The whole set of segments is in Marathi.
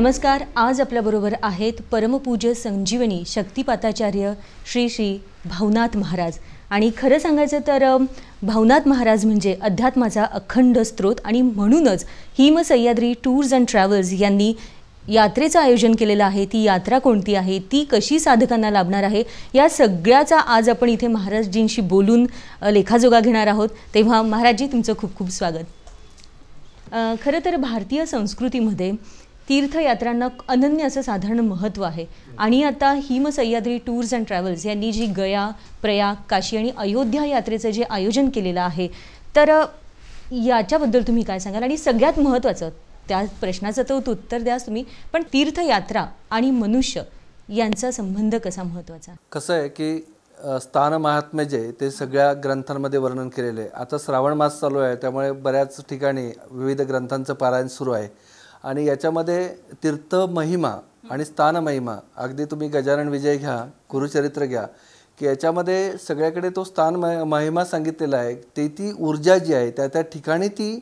नमस्कार. आज आपल्याबरोबर आहेत परमपूज्य संजीवनी शक्तिपाताचार्य श्री श्री भावनाथ महाराज. आणि खरं सांगायचं तर भावनाथ महाराज म्हणजे अध्यात्माचा अखंड स्रोत आणि म्हणूनच हिम सह्याद्री टूर्स अँड ट्रॅव्हल्स यांनी यात्रेचं आयोजन केलेलं आहे. ती यात्रा कोणती आहे, ती कशी साधकांना लाभणार आहे, या सगळ्याचा आज आपण इथे महाराजजींशी बोलून लेखाजोगा घेणार आहोत. तेव्हा महाराजजी तुमचं खूप खूप स्वागत. खरं तर भारतीय संस्कृतीमध्ये तीर्थयात्रांना अनन्य असं साधारण महत्त्व आहे. आणि आता हिम सह्याद्री टूर्स अँड ट्रॅव्हल्स यांनी जी गया, प्रयाग, काशी आणि अयोध्या यात्रेचं जे आयोजन केलेलं आहे, तर याच्याबद्दल तुम्ही काय सांगाल? आणि सगळ्यात महत्त्वाचं, त्या प्रश्नाचं तर उत्तर द्याच तुम्ही, पण तीर्थयात्रा आणि मनुष्य यांचा संबंध कसा महत्त्वाचा? कसं आहे की स्थान महात्म्य जे ते सगळ्या ग्रंथांमध्ये वर्णन केलेले आहे. आता श्रावण मास चालू आहे, त्यामुळे बऱ्याच ठिकाणी विविध ग्रंथांचं पारायण सुरू आहे. आणि याच्यामध्ये तीर्थ महिमा आणि स्थान महिमा, अगदी तुम्ही गजानन विजय घ्या, गुरुचरित्र घ्या, की याच्यामध्ये सगळ्याकडे तो स्थान महिमा सांगितलेला आहे. ती ऊर्जा जी आहे त्या ठिकाणी ती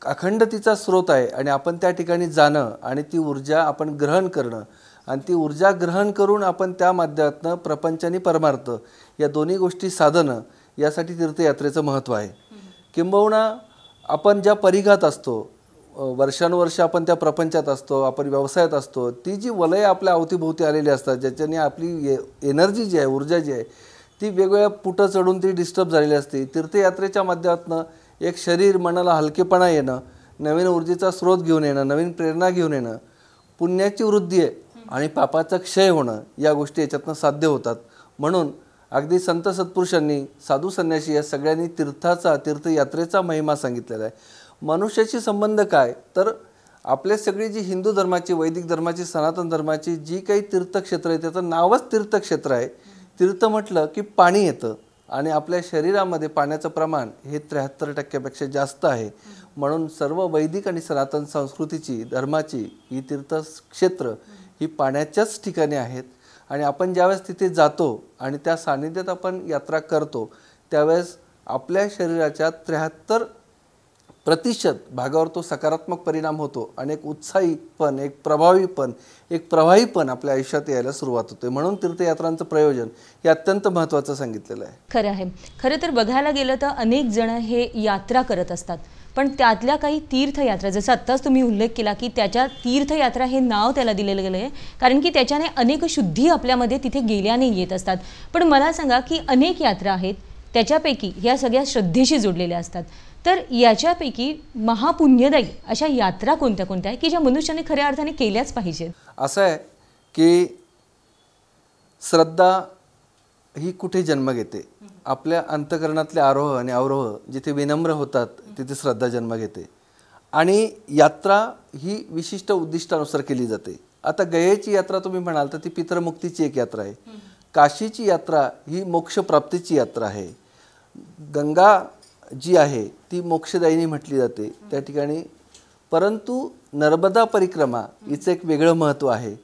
अखंड तिचा स्रोत आहे. आणि आपण त्या ठिकाणी जाणं आणि ती ऊर्जा आपण ग्रहण करणं आणि ती ऊर्जा ग्रहण करून आपण त्या माध्यमातून प्रपंच आणि परमार्थ या दोन्ही गोष्टी साधणं, यासाठी तीर्थयात्रेचं महत्त्व आहे. किंबहुना आपण ज्या परिघात असतो, वर्षानुवर्ष आपण त्या प्रपंचात असतो, आपण व्यवसायात असतो, ती जी वलय आपल्या अवतीभोवती आलेली असतात, ज्याच्याने आपली एनर्जी जी आहे, ऊर्जा जी आहे, ती वेगवेगळ्या पुटं चढून ती डिस्टर्ब झालेली असते. तीर्थयात्रेच्या माध्यमातून एक शरीर मनाला हलकेपणा येणं, नवीन ऊर्जेचा स्रोत घेऊन येणं, नवीन प्रेरणा घेऊन येणं, पुण्याची वृद्धी आहे आणि पापाचा क्षय होणं, या गोष्टी याच्यातनं साध्य होतात. म्हणून अगदी संत सत्पुरुषांनी, साधू संन्यासी या सगळ्यांनी तीर्थयात्रेचा महिमा सांगितलेला आहे. मनुष्याशी संबंध काय, तर आपल्या सगळी जी हिंदू धर्माची, वैदिक धर्माची, सनातन धर्माची जी काही तीर्थक्षेत्र आहे, त्याचं नावच तीर्थक्षेत्र आहे. तीर्थ म्हटलं की पाणी येतं आणि आपल्या शरीरामध्ये पाण्याचं प्रमाण हे 73% जास्त आहे. म्हणून सर्व वैदिक आणि सनातन संस्कृतीची, धर्माची ही तीर्थक्षेत्र ही पाण्याच्याच ठिकाणी आहेत. आणि आपण ज्यावेळेस तिथे जातो आणि त्या सानिध्यात आपण यात्रा करतो, त्यावेळेस आपल्या शरीराच्या 73% भागावर तो सकारात्मक परिणाम होतो आणि एक उत्साहीपण, एक प्रभावीपण, एक प्रवाहीपण आपल्या आयुष्यात यायला सुरुवात होते. म्हणून तीर्थयात्रांचं प्रयोजन हे अत्यंत महत्त्वाचं सांगितलेलं आहे. खरं आहे. खरं तर बघायला गेलं तर अनेक जण हे यात्रा करत असतात, पण त्यातल्या काही तीर्थयात्रा, जसं आत्ताच तुम्ही उल्लेख केला की त्याच्या तीर्थयात्रा हे नाव त्याला दिलेलं गेलं आहे, कारण की त्याच्याने अनेक शुद्धी आपल्यामध्ये तिथे गेल्याने येत असतात. पण मला सांगा की अनेक यात्रा आहेत, त्याच्यापैकी ह्या सगळ्या श्रद्धेशी जोडलेल्या असतात, तर याच्यापैकी महापुण्यदायी अशा यात्रा कोणत्या कोणत्या आहे की ज्या मनुष्याने खऱ्या अर्थाने केल्याच पाहिजेत? असं आहे की श्रद्धा ही कुठे जन्म घेते? आपल्या अंतःकरणातले आरोह आणि अवरोह जिथे विनम्र होतात, तिथे श्रद्धा जन्म घेते. आणि यात्रा ही विशिष्ट उद्दिष्टानुसार केली जाते. आता गयेची यात्रा तुम्ही म्हणाल तर ती पितरमुक्तीची एक यात्रा आहे. काशीची यात्रा ही मोक्षप्राप्तीची यात्रा आहे. गंगा जी आहे ती मोक्षदायिनी म्हटली जाते त्या ठिकाणी. परंतु नर्मदा परिक्रमा हिचं एक वेगळं महत्त्व आहे.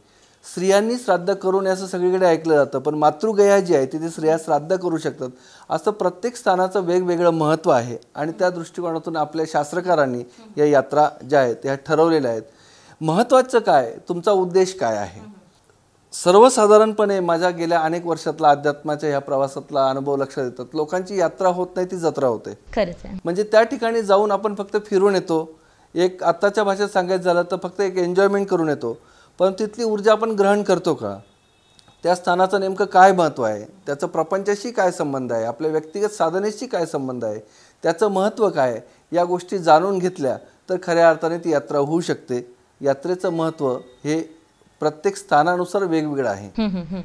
स्त्रियांनी श्राद्ध करून असं सगळीकडे ऐकलं जातं, पण मातृगया जी आहे तिथे स्त्रिया श्राद्ध करू शकतात. असं प्रत्येक स्थानाचं वेगवेगळं महत्त्व आहे. आणि त्या दृष्टिकोनातून आपल्या शास्त्रकारांनी या यात्रा ज्या आहेत त्या ठरवलेल्या आहेत. महत्त्वाचं काय, तुमचा उद्देश काय आहे? सर्वसाधारणपणे माझ्या गेल्या अनेक वर्षातला अध्यात्माच्या ह्या प्रवासातला अनुभव लक्षात येतात. लोकांची यात्रा होत नाही, ती जत्रा होते. खरंच आहे. म्हणजे त्या ठिकाणी जाऊन आपण फक्त फिरून येतो, एक आत्ताच्या भाषेत सांगायचं झालं तर फक्त एक एन्जॉयमेंट करून येतो. पण तिथली ऊर्जा आपण ग्रहण करतो का? त्या स्थानाचं नेमकं काय महत्त्व आहे, त्याचं प्रपंचाशी काय संबंध आहे, आपल्या व्यक्तिगत साधनेशी काय संबंध आहे, त्याचं महत्त्व काय, या गोष्टी जाणून घेतल्या तर खऱ्या अर्थाने ती यात्रा होऊ शकते. यात्रेचं महत्त्व हे प्रत्येक स्थानानुसार वेगवेगळं आहे.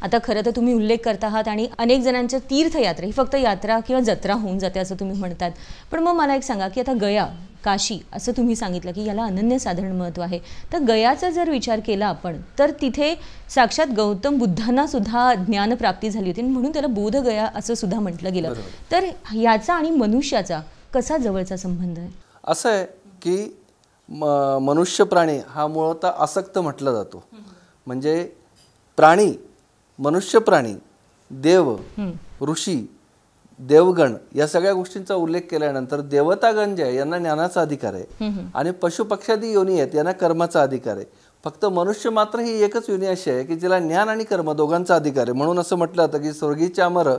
आता खरं तर तुम्ही उल्लेख करत आहात आणि अनेक जणांच्या तीर्थयात्रा ही फक्त यात्रा किंवा जत्रा होऊन जाते असं तुम्ही म्हणतात. पण मग मला एक सांगा की आता गया, काशी असं तुम्ही सांगितलं की याला अनन्यसाधारण महत्त्व आहे. तर गयाचा जर विचार केला आपण तर तिथे साक्षात गौतम बुद्धांना सुद्धा ज्ञानप्राप्ती झाली होती, म्हणून त्याला बोधगया असं सुद्धा म्हटलं गेलं. तर याचा आणि मनुष्याचा कसा जवळचा संबंध आहे? असं आहे की मनुष्य प्राणी हा मूळतः आसक्त म्हटला जातो. म्हणजे प्राणी, मनुष्य प्राणी, देव, ऋषी, देवगण या सगळ्या गोष्टींचा उल्लेख केल्यानंतर देवतागण जे आहे यांना ज्ञानाचा अधिकार आहे आणि पशुपक्षादी योनी आहेत यांना कर्माचा अधिकार आहे. फक्त मनुष्य मात्र ही एकच योनी अशी आहे की जिला ज्ञान आणि कर्म दोघांचा अधिकार आहे. म्हणून असं म्हटलं जातं की स्वर्गीचे अमर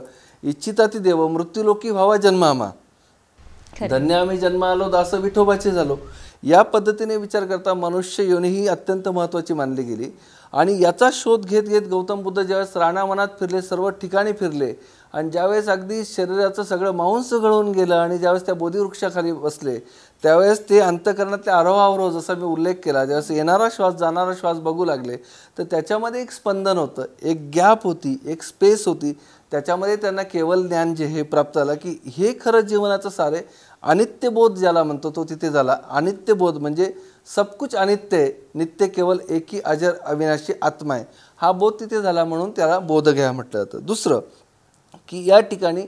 इच्छिता ती देव मृत्यूलोकी व्हावा जन्म आम्हा, धन्य आम्ही जन्म आलो दास विठोबाचे झालो. या पद्धतीने विचार करता मनुष्य योनी ही अत्यंत महत्त्वाची मानली गेली. आणि याचा शोध घेत घेत गौतम बुद्ध ज्यावेळेस रानावनात फिरले, सर्व ठिकाणी फिरले आणि ज्यावेळेस अगदी शरीराचं सगळं मांस गळून गेलं आणि ज्यावेळेस त्या बोधिवृक्षाखाली बसले त्यावेळेस ते अंतःकरणातले आरोहावरोह जसा मी उल्लेख केला, ज्यावेळेस येणारा श्वास जाणारा श्वास बघू लागले तर त्याच्यामध्ये एक स्पंदन होतं, एक गॅप होती, एक स्पेस होती. त्याच्यामध्ये त्यांना केवळ ज्ञान जे हे प्राप्त झालं की हे खरं जीवनाचं सारे अनित्यबोध ज्याला म्हणतो तो तिथे झाला. अनित्यबोध म्हणजे सब कुछ अनित्य आहे, नित्य केवळ एकी अजर अविनाशी आत्मा आहे, हा बोध तिथे झाला. म्हणून त्याला बोधगया म्हटलं जातं. दुसरं की या ठिकाणी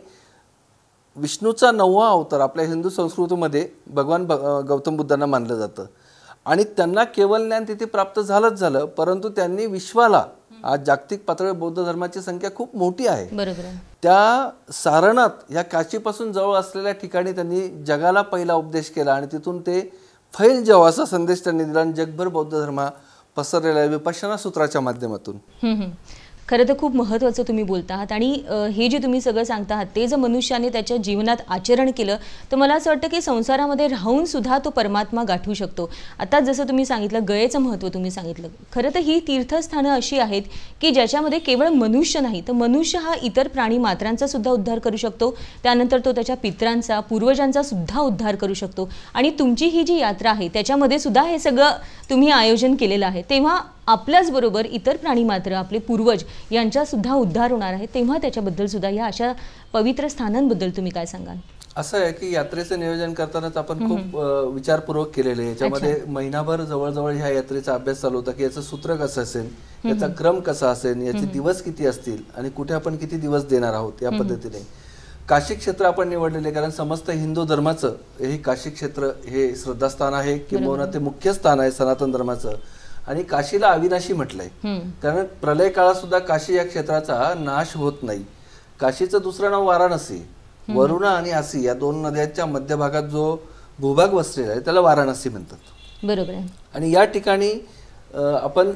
विष्णूचा 9वा अवतार आपल्या हिंदू संस्कृतीमध्ये भगवान गौतम बुद्धांना मानलं जातं आणि त्यांना केवळ ज्ञान तिथे प्राप्त झालंच झालं, परंतु त्यांनी विश्वाला, आज जागतिक पातळीवर बौद्ध धर्माची संख्या खूप मोठी आहे, बरोबर, त्या सारनाथ ह्या काशीपासून जवळ असलेल्या ठिकाणी त्यांनी जगाला पहिला उपदेश केला आणि तिथून ते फैल जावं असा संदेश त्यांनी दिला आणि जगभर बौद्ध धर्म पसरलेला आहे विपश्यना सूत्राच्या माध्यमातून. खरं तर खूप महत्त्वाचं तुम्ही बोलता आहात आणि हे जे तुम्ही सगळं सांगता आहात ते जर मनुष्याने त्याच्या जीवनात आचरण केलं तर मला असं वाटतं की संसारामध्ये राहून सुद्धा तो परमात्मा गाठू शकतो. आता जसं तुम्ही सांगितलं गयेचं महत्त्व तुम्ही सांगितलं, खरं तर ही तीर्थस्थानं अशी आहेत की ज्याच्यामध्ये केवळ मनुष्य नाही तर मनुष्य हा इतर प्राणी मात्रांचा सुद्धा उद्धार करू शकतो, त्यानंतर तो त्याच्या पितरांचा पूर्वजांचा सुद्धा उद्धार करू शकतो. आणि तुमची ही जी यात्रा आहे त्याच्यामध्ये सुद्धा हे सगळं तुम्ही आयोजन केलेलं आहे, तेव्हा आपल्याच बरोबर इतर प्राणी मात्र आपले पूर्वज यांचा सुद्धा उद्धार होणार आहे, तेव्हा त्याच्याबद्दल सुद्धा या अशा पवित्र स्थानांबद्दल तुम्ही काय सांगाल? असं आहे की यात्रेचं नियोजन करतानाच आपण खूप विचारपूर्वक केलेले आहे. याच्यामध्ये महिनाभर जवळजवळ ह्या यात्रेचा अभ्यास चालू होता की याचं सूत्र कसं असेल, याचा क्रम कसा असेल, याचे दिवस किती असतील आणि कुठे आपण किती दिवस देणार आहोत. या पद्धतीने काशी क्षेत्र आपण निवडलेले कारण समस्त हिंदू धर्माचं हे काशी क्षेत्र हे श्रद्धास्थान आहे किंवा ते मुख्य स्थान आहे सनातन धर्माचं. आणि काशीला अविनाशी म्हटलंय कारण प्रलय काळात सुद्धा काशी या क्षेत्राचा नाश होत नाही. काशीचं दुसरं नाव वाराणसी, वरुणा आणि आसी या 2 नद्यांच्या मध्यभागात जो भूभाग वसलेला आहे त्याला वाराणसी म्हणतात. बरोबर आहे. आणि या ठिकाणी आपण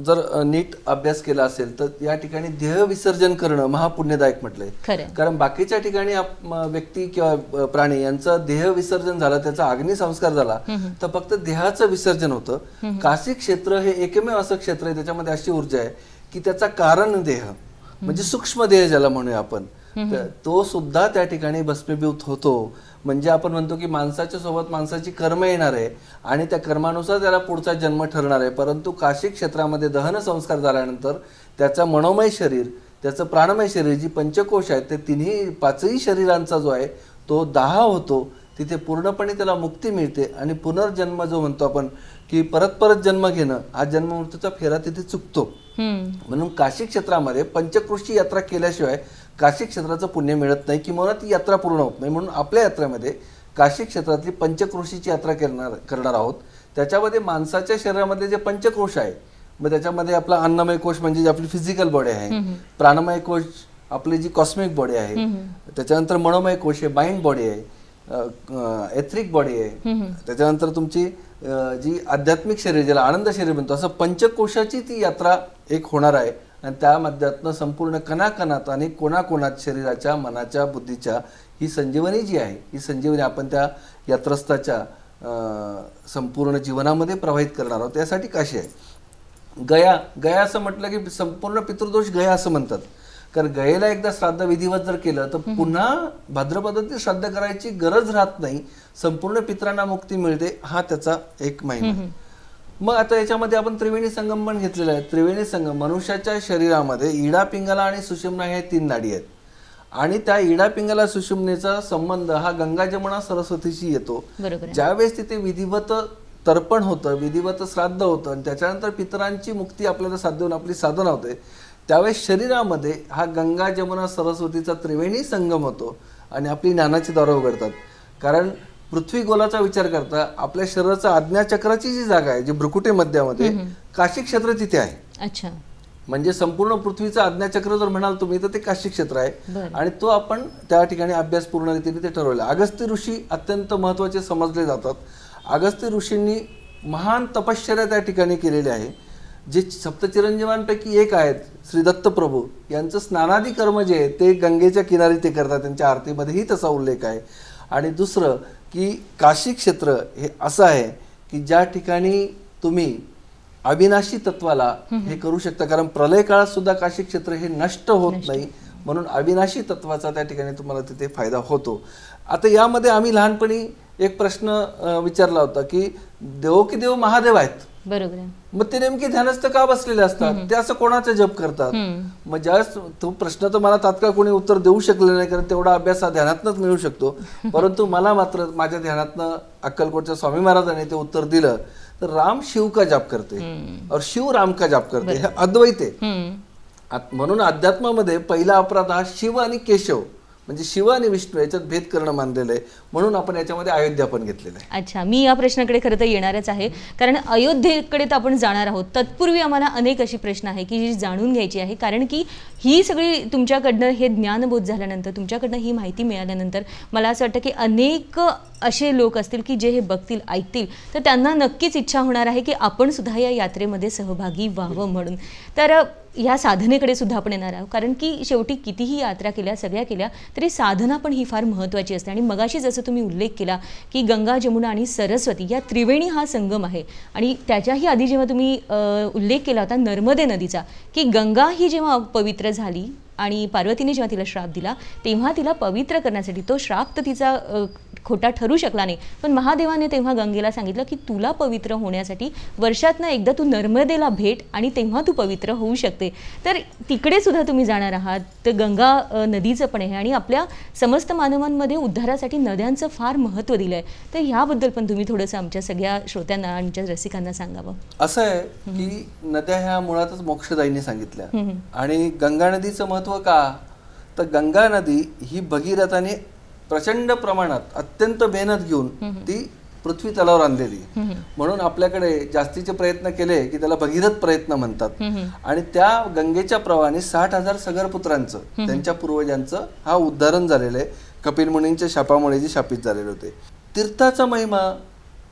जर नीट अभ्यास केला असेल तर या ठिकाणी देह विसर्जन करणं महापुण्यदायक म्हटलंय. कारण बाकीच्या ठिकाणी व्यक्ती किंवा प्राणी यांचं देह विसर्जन झालं, त्याचा अग्निसंस्कार झाला तर फक्त देहाचं विसर्जन होतं. काशी क्षेत्र हे एकमेव असं क्षेत्र आहे त्याच्यामध्ये अशी ऊर्जा आहे की त्याचा कारण देह म्हणजे सूक्ष्म देह ज्याला म्हणूया आपण, तो सुद्धा त्या ठिकाणी भस्मीभूत होतो. म्हणजे आपण म्हणतो की माणसाच्या सोबत माणसाची कर्म येणार आहे आणि त्या कर्मानुसार त्याला पुढचा जन्म ठरणार आहे. परंतु काशी क्षेत्रामध्ये दहन संस्कार झाल्यानंतर त्याचा मनोमय शरीर, त्याचं प्राणमय शरीर, जी पंचकोश आहेत ते 5ही शरीरांचा जो आहे तो दाह होतो. तिथे पूर्णपणे त्याला मुक्ती मिळते आणि पुनर्जन्म जो म्हणतो आपण की परत परत जन्म घेणं, हा जन्म मृत्यूचा फेरा तिथे चुकतो. म्हणून काशी क्षेत्रामध्ये पंचक्रोशी यात्रा केल्याशिवाय काशी क्षेत्राचं पुण्य मिळत नाही किंवा ती यात्रा पूर्ण होत नाही. म्हणून आपल्या यात्रेमध्ये काशी क्षेत्रातली पंचक्रोशीची यात्रा करणार आहोत. त्याच्यामध्ये माणसाच्या शरीरामध्ये जे पंचक्रोश आहे, मग त्याच्यामध्ये आपला अन्नमय कोश म्हणजे जी आपली फिजिकल बॉडी आहे, प्राणमय कोश आपली जी कॉस्मिक बॉडी आहे, त्याच्यानंतर मनोमय कोश आहे, माइंड बॉडी आहे, एथरिक बॉडी आहे, त्याच्यानंतर तुमची जी आध्यात्मिक शरीर ज्याला आनंद शरीर म्हणतो, असं पंचकोशाची ती यात्रा एक होणार आहे. आणि त्या माध्यमातून संपूर्ण कणाकणात आणि कोणाकोणात शरीराच्या, मनाच्या, बुद्धीच्या ही संजीवनी जी आहे, ही संजीवनी आपण त्या यात्रस्थाच्या संपूर्ण जीवनामध्ये प्रवाहित करणार आहोत. त्यासाठी काशी आहे. गया असं म्हटलं की संपूर्ण पितृदोष गया असं म्हणतात. कारण गयेला एकदा श्राद्ध विधिवत जर केलं तर पुन्हा भाद्रपदातील श्राद्ध करायची गरज राहत नाही, संपूर्ण पितरांना मुक्ती मिळते. हा त्याचा एक महिमा. मग आता याच्यामध्ये आपण त्रिवेणी संगम पण घेतलेला आहे. त्रिवेणी संगम मनुष्याच्या शरीरामध्ये इडा, पिंगला आणि सुषुम्ना हे 3 नाडी आहेत आणि त्या इडा, पिंगला, सुषुम्नेचा संबंध हा गंगा, जमुना, सरस्वतीशी येतो. ज्यावेळेस तिथे विधिवत तर्पण होतं, विधिवत श्राद्ध होतं आणि त्याच्यानंतर पितरांची मुक्ती आपल्याला साध्य होऊन आपली साधना होते, त्यावेळेस शरीरामध्ये हा गंगा, जमुना, सरस्वतीचा त्रिवेणी संगम होतो आणि आपली ज्ञानाची दारं उघडतात. कारण पृथ्वी गोलाचा विचार करता आपल्या शरीराचा आज्ञाचक्राची जी जागा आहे, जी भ्रुकुटी मध्यामध्ये, काशी क्षेत्र तिथे आहे. अच्छा. म्हणजे संपूर्ण पृथ्वीचं आज्ञाचक्र जर म्हणाल तुम्ही तर ते काशी क्षेत्र आहे आणि तो आपण त्या ठिकाणी अभ्यास पूर्ण रीतीने ते ठरवला. अगस्त्य ऋषी अत्यंत महत्त्वाचे समजले जातात. अगस्त्य ऋषींनी महान तपश्चर्या त्या ठिकाणी केलेली आहे. जे सप्तचिरंजीवांपैकी एक आहेत श्री दत्तप्रभू यांचं स्नानादी कर्म जे आहे ते गंगेच्या किनारी ते करतात, त्यांच्या आरतीमध्येही तसा उल्लेख आहे. आणि दुसरं की काशी क्षेत्र हे असं आहे की ज्या ठिकाणी तुम्ही अविनाशी तत्वाला हे करू शकता, कारण प्रलय काळात सुद्धा काशी क्षेत्र हे नष्ट होत नाही, म्हणून अविनाशी तत्वाचा त्या ठिकाणी तुम्हाला तिथे फायदा होतो. आता यामध्ये आम्ही लहानपणी एक प्रश्न विचारला होता की देव की देव महादेव आहेत, बरोबर आहे, मग ते नेमके ध्यानस्थ का बसलेले असतात, ते असं कोणाचा जप करतात. मग ज्यावेळेस तो प्रश्न तर मला तात्काळ कोणी उत्तर देऊ शकले नाही, कारण तेवढा अभ्यास हा ध्यानातनच मिळू शकतो. परंतु मला मात्र माझ्या ध्यानातनं अक्कलकोटच्या स्वामी महाराजांनी ते उत्तर दिलं. तर राम शिव का जाप करते और शिव राम का जाप करते, हे अद्वैत आहे. म्हणून अध्यात्मामध्ये पहिला अपराध हा शिव आणि केशव म्हणजे शिव आणि विष्णू याच्यात भेद करणं मानलेलं आहे, म्हणून आपण याच्यामध्ये अयोध्या पण घेतलेलं आहे. अच्छा, मी या प्रश्नाकडे खरं तर येणारच आहे, कारण अयोध्येकडे तर आपण जाणार आहोत. तत्पूर्वी आम्हाला अनेक अशी प्रश्न आहे की जी जाणून घ्यायची आहे, कारण की ही सगळी तुमच्याकडनं हे ज्ञानबोध झाल्यानंतर, तुमच्याकडनं ही माहिती मिळाल्यानंतर मला असं वाटतं की अनेक असे लोक असतील की जे हे बघतील, ऐकतील, तर त्यांना नक्कीच इच्छा होणार आहे की आपण सुद्धा या यात्रेमध्ये सहभागी व्हावं म्हणून. तर या साधनेकडे सुद्धा आपण येणार आहोत, कारण की शेवटी कितीही यात्रा केल्या, सगळ्या केल्या, तरी साधना पण ही फार महत्त्वाची असते. आणि मगाशी जसं तुम्ही उल्लेख केला की गंगा, जमुना आणि सरस्वती या त्रिवेणी हा संगम आहे. आणि त्याच्याही आधी जेव्हा तुम्ही उल्लेख केला होता नर्मदे नदीचा, की गंगा ही जेव्हा पवित्र झाली आणि पार्वतीने जेव्हा तिला श्राप दिला, तेव्हा तिला पवित्र करण्यासाठी तो श्राप तर तिचा खोटा ठरू शकला नाही, पण महादेवाने तेव्हा गंगेला सांगितलं की तुला पवित्र होण्यासाठी वर्षातनं एकदा तू नर्मदेला भेट आणि तेव्हा तू पवित्र होऊ शकते. तर तिकडे सुद्धा तुम्ही जाणार आहात, तर गंगा नदीचं पण आहे आणि आपल्या समस्त मानवांमध्ये उद्धारासाठी नद्यांचं फार महत्त्व दिलं आहे. तर ह्याबद्दल पण तुम्ही थोडंसं आमच्या सगळ्या श्रोत्यांना, आमच्या रसिकांना सांगावं. असं आहे की नद्या ह्या मुळातच मोक्षदायीने सांगितल्या. आणि गंगा नदीचं महत्त्व का, तर गंगा नदी ही भगीरथाने प्रचंड प्रमाणात अत्यंत मेहनत घेऊन ती पृथ्वी तलावर आणलेली, म्हणून आपल्याकडे जास्तीचे प्रयत्न केले की त्याला भगीरथ प्रयत्न म्हणतात. आणि त्या गंगेच्या प्रवाहाने 60,000 सगरपुत्रांचं, त्यांच्या पूर्वजांचं हा उद्धारण झालेलं आहे. कपिल मुनींच्या शापामुळे जे शापित झालेले होते. तीर्थाचा महिमा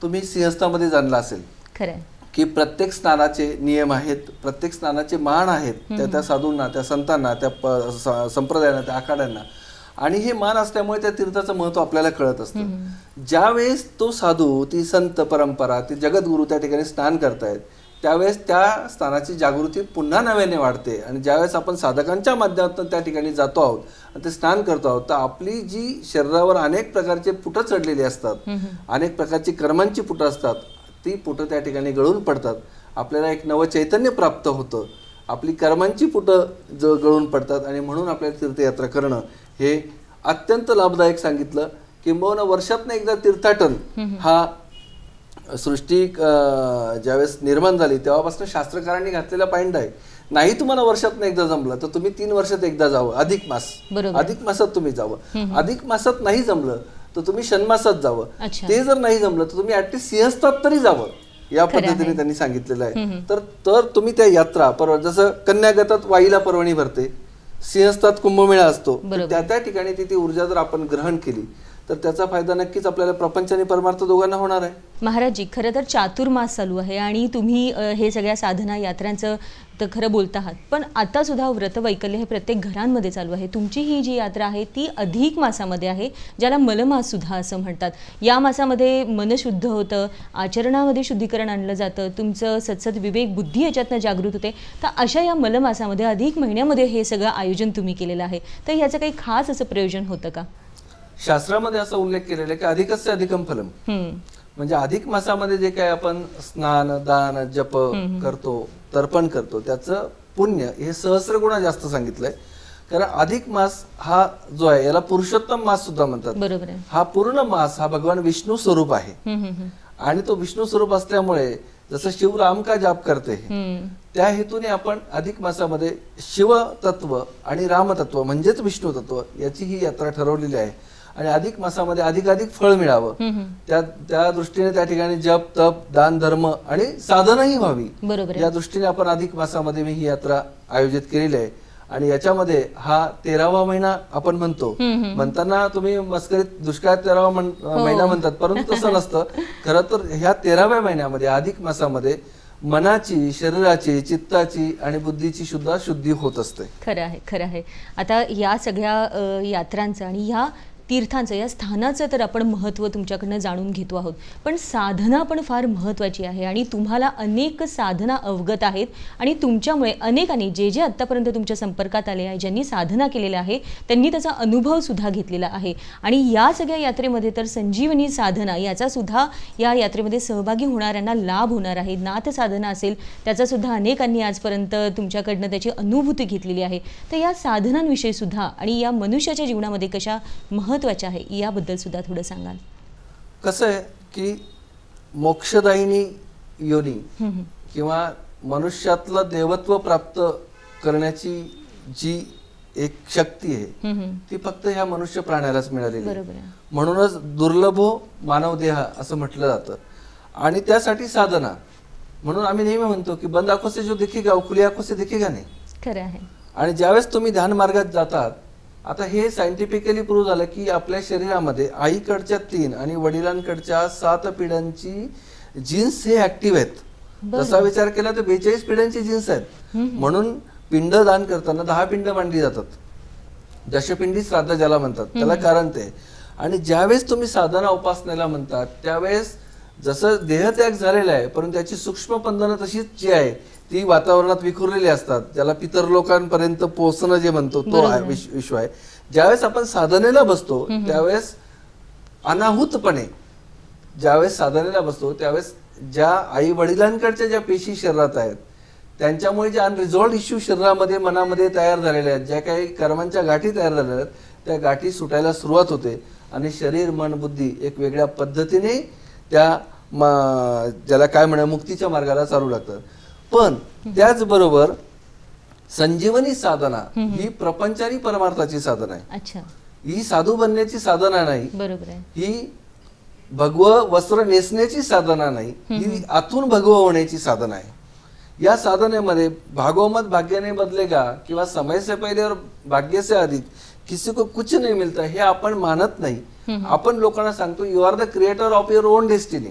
तुम्ही सिंहस्थामध्ये जाणला असेल, खरं की प्रत्येक स्नानाचे नियम आहेत, प्रत्येक स्नानाचे मान आहेत, त्या साधूंना, त्या संतांना, त्या संप्रदायांना, त्या आखाड्यांना. आणि हे मान असल्यामुळे त्या तीर्थाचं महत्त्व आपल्याला कळत असतं. ज्यावेळेस तो साधू, ती संत परंपरा, ती जगद्गुरू त्या ठिकाणी स्नान करतायत, त्यावेळेस त्या स्थानाची जागृती पुन्हा नव्याने वाढते. आणि ज्यावेळेस आपण साधकांच्या माध्यमातून त्या ठिकाणी जातो आहोत आणि ते स्नान करतो आहोत, तर आपली जी शरीरावर अनेक प्रकारचे पुटं चढलेली असतात, अनेक प्रकारची कर्मांची पुटं असतात, ती पुटं त्या ठिकाणी गळून पडतात. आपल्याला एक नवं चैतन्य प्राप्त होतं, आपली कर्मांची पुटं गळून पडतात. आणि म्हणून आपल्याला तीर्थयात्रा करणं हे अत्यंत लाभदायक सांगितलं. किंबहुना वर्षातनं एकदा तीर्थाटन हा सृष्टी ज्यावेळेस निर्माण झाली तेव्हापासून शास्त्रकारांनी घातलेला पॉइंट आहे. नाही तुम्हाला वर्षातनं एकदा जमलं तर तुम्ही 3 वर्षात एकदा जावं, अधिक मास, अधिक मासात तुम्ही जावं. अधिक मासात नाही जमलं तर तुम्ही षण्मासात जावं. ते जर नाही जमलं तर तुम्ही ऍटलीस्ट सिंहस्थात तरी जावं, या पद्धतीने त्यांनी सांगितलेलं आहे. तर तुम्ही त्या यात्रा जसं कन्यागतात वाईला पर्वणी भरते, सिंहस्थात कुंभमेळा असतो, त्या त्या ठिकाणी ती ऊर्जा जर आपण ग्रहण केली तर त्याचा फायदा नक्कीच आपल्याला प्रपंच आणि परमार्थ दोघांना होणार आहे. महाराजजी, खरं तर चातुर्मास चालू आहे आणि तुम्ही हे सगळ्या साधना यात्रांचं तर खरं बोलता आहात, पण आता सुद्धा व्रतवैकल्य हे प्रत्येक घरांमध्ये चालू आहे. तुमची ही जी यात्रा आहे ती अधिक मासामध्ये आहे, ज्याला मलमास सुद्धा असं म्हणतात. या मासामध्ये मन शुद्ध होतं, आचरणामध्ये शुद्धीकरण आणलं जातं, तुमचं सत्सद विवेक बुद्धी याच्यातनं जागृत होते. तर अशा या मलमासामध्ये अधिक महिन्यामध्ये हे सगळं आयोजन तुम्ही केलेलं आहे, तर ह्याचं काही खास असं प्रयोजन होतं का? शास्त्रामध्ये असा उल्लेख केलेला आहे की अधिकस्य अधिकम फलम, म्हणजे अधिक मासामध्ये जे काही आपण स्नान, दान, जप करतो, तर्पण करतो, त्याचं पुण्य हे सहस्रगुणा जास्त सांगितलंय. कारण अधिक मास हा जो आहे याला पुरुषोत्तम मास सुद्धा म्हणतात. बरोबर आहे. हा पूर्ण मास हा भगवान विष्णू स्वरूप आहे. आणि तो विष्णू स्वरूप असल्यामुळे जसं शिव राम का जाप करते, त्या हेतूने आपण अधिक मासामध्ये शिव तत्व आणि राम तत्व म्हणजेच विष्णू तत्व याची ही यात्रा ठरवलेली आहे. आणि अधिक मासामध्ये अधिकाधिक फळ मिळावं त्या दृष्टीने त्या ठिकाणी जप, तप, दान, धर्म आणि साधनाही व्हावी, या दृष्टीने आपण अधिक मासामध्ये ही यात्रा आयोजित केलेली आहे. आणि याच्यामध्ये हा 13वा महिना आपण म्हणतो. म्हणताना तुम्ही मस्करीत दुष्काळात 13वा महिना म्हणतात, परंतु तसं नसतं. खरं तर ह्या 13व्या महिन्यामध्ये अधिक मासामध्ये मनाची, शरीराची, चित्ताची आणि बुद्धीची सुद्धा शुद्धी होत असते. खरं आहे, खरं आहे. आता या सगळ्या यात्रांचं आणि ह्या तीर्थांचं, या स्थानाचं तर आपण महत्त्व तुमच्याकडनं जाणून घेतो आहोत, पण साधना पण फार महत्त्वाची आहे आणि तुम्हाला अनेक साधना अवगत आहेत आणि तुमच्यामुळे अनेकांनी जे आत्तापर्यंत तुमच्या संपर्कात आले आहे, ज्यांनी साधना केलेल्या आहे, त्यांनी त्याचा अनुभवसुद्धा घेतलेला आहे. आणि या सगळ्या यात्रेमध्ये तर संजीवनी साधना याचासुद्धा या यात्रेमध्ये सहभागी होणाऱ्यांना लाभ होणार आहे. नाथ साधना असेल त्याचासुद्धा अनेकांनी आजपर्यंत तुमच्याकडनं त्याची अनुभूती घेतलेली आहे. तर या साधनांविषयीसुद्धा आणि या मनुष्याच्या जीवनामध्ये कशा महत्त्वाचे आहे याबद्दल सुद्धा थोडं सांगाल. कसं आहे की मोक्षदायिनी योनी किंवा मनुष्यातलं देवत्व प्राप्त करण्याची जी एक शक्ती आहे ती फक्त ह्या मनुष्य प्राण्यालाच मिळालेली आहे. म्हणूनच दुर्लभो मानव देह असं म्हटलं जातं. आणि त्यासाठी साधना, म्हणून आम्ही नेहमी म्हणतो की बंद आंखों से जो दिखेगा वो खुली आंखों से दिखेगा नाही. खरं आहे. आणि ज्यावेळेस तुम्ही ध्यान मार्गात जातात, आता हे सायंटिफिकली प्रूव्ह झालं की आपल्या शरीरामध्ये आईकडच्या 3 आणि वडिलांकडच्या 7 पिढ्यांची जीन्स हे ऍक्टिव्ह आहेत. तसा विचार केला तर 42 पिढ्यांची जीन्स आहेत. म्हणून पिंड दान करताना 10 पिंड मांडली जातात, दशपिंडी श्राद्ध ज्याला म्हणतात. त्याला कारण ते. आणि ज्यावेळेस तुम्ही साधना उपासनेला म्हणतात त्यावेळेस जसं देहत्याग झालेला आहे, परंतु त्याची सूक्ष्म बंधनं तशीच जी आहे ती वातावरणात विखुरलेली असतात. ज्याला पितर लोकांपर्यंत पोहोचणं जे म्हणतो तो विश्व आहे. ज्यावेळेस आपण साधनेला बसतो त्यावेळेस अनाहूतपणे ज्यावेळेस साधनेला बसतो त्यावेळेस ज्या आई वडिलांकडच्या ज्या पेशी शरीरात आहेत त्यांच्यामुळे जे अनरिझॉल्व्ड इश्यू शरीरामध्ये मनामध्ये तयार झालेले आहेत, ज्या काही कर्मांच्या गाठी तयार झालेल्या आहेत, त्या गाठी सुटायला सुरुवात होते आणि शरीर, मन, बुद्धी एक वेगळ्या पद्धतीने त्या ज्याला काय म्हणा मुक्तीच्या मार्गाला चालू लागतात. पण त्याचबरोबर संजीवनी साधना ही प्रपंचारी परमार्थाची साधना आहे. ही साधू बनण्याची साधना नाही. बरोबर आहे. ही भगव वस्त्र नेसण्याची साधना नाही. ही आतून भगव होण्याची साधना आहे. या साधनेमध्ये भागवमत भाग्य नहीं बदलेगा किंवा समय से पहले और भाग्य से अधिक किसी को कुछ नहीं मिलता हे आपण मानत नाही. आपण लोकांना सांगतो you are the creator of your own destiny.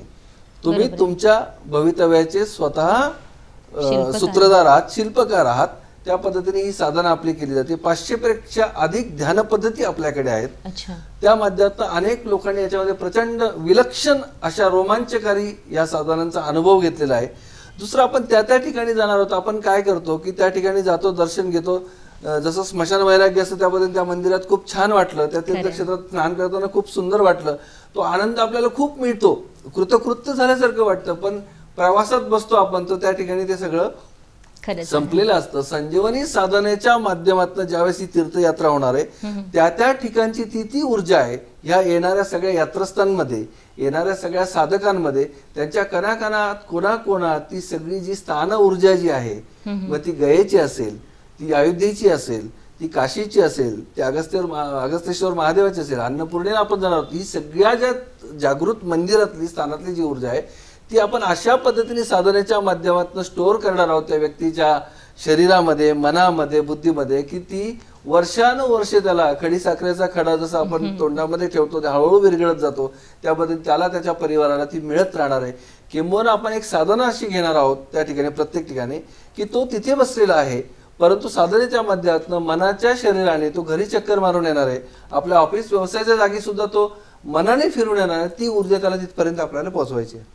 तुम्ही तुमच्या भवितव्याचे स्वतः सूत्रधार आहात, शिल्पकार आहात. त्या पद्धतीने ही साधना आपली केली जाते. 500 पेक्षा अधिक ध्यान पद्धती आपल्याकडे आहेत. त्या माध्यमातून अनेक लोकांनी याच्यामध्ये प्रचंड विलक्षण अशा रोमांचकारी या साधनांचा अनुभव घेतलेला आहे. दुसरं आपण त्या ठिकाणी जाणार आहोत. आपण काय करतो की त्या ठिकाणी जातो, दर्शन घेतो. जसं स्मशान वैराग्य असतं त्या पद्धतीने त्या मंदिरात खूप छान वाटलं, त्या तीर्थक्षेत्रात स्नान करताना खूप सुंदर वाटलं. तो आनंद आपल्याला खूप मिळतो, कृतकृत्य झाल्यासारखं वाटतं. पण प्रवासात बसतो आपण तो त्या ठिकाणी ते सगळं संपलेलं असतं. संजीवनी साधनेच्या माध्यमातून ज्यावेळेस ही तीर्थयात्रा होणार आहे त्या ठिकाणची ती ऊर्जा आहे ह्या येणाऱ्या सगळ्या यात्रस्थांमध्ये, येणाऱ्या सगळ्या साधकांमध्ये, त्यांच्या कणाकणात कोणाकोणात ती सगळी जी स्थान ऊर्जा जी आहे, मग ती गयेची असेल, ती अयोध्येची असेल, ती काशीची असेल, ती अगस्तेश्वर महादेवाची असेल, अन्नपूर्णेला आपण जाणार आहोत, ही सगळ्या ज्या जागृत मंदिरातली स्थानातली जी ऊर्जा आहे ती आपण अशा पद्धतीने साधनेच्या माध्यमातून स्टोअर करणार आहोत त्या व्यक्तीच्या शरीरामध्ये, मनामध्ये, बुद्धीमध्ये, की ती वर्षानुवर्षे त्याला खडी साखरेचा खडा जसा आपण तोंडामध्ये ठेवतो ते हळूहळू विरघळत जातो, त्या पद्धतीने त्याला त्याच्या परिवाराला ती मिळत राहणार आहे. किंबहुना आपण एक साधना अशी घेणार आहोत त्या ठिकाणी, प्रत्येक ठिकाणी, की तो तिथे बसलेला आहे परंतु साधनेच्या माध्यमातून मनाच्या शरीराने तो घरी चक्कर मारून येणार आहे. आपल्या ऑफिस व्यवसायाच्या जागी सुद्धा तो मनाने फिरून येणार आहे. ती ऊर्जा त्याला तिथपर्यंत आपल्याला पोहोचवायची आहे.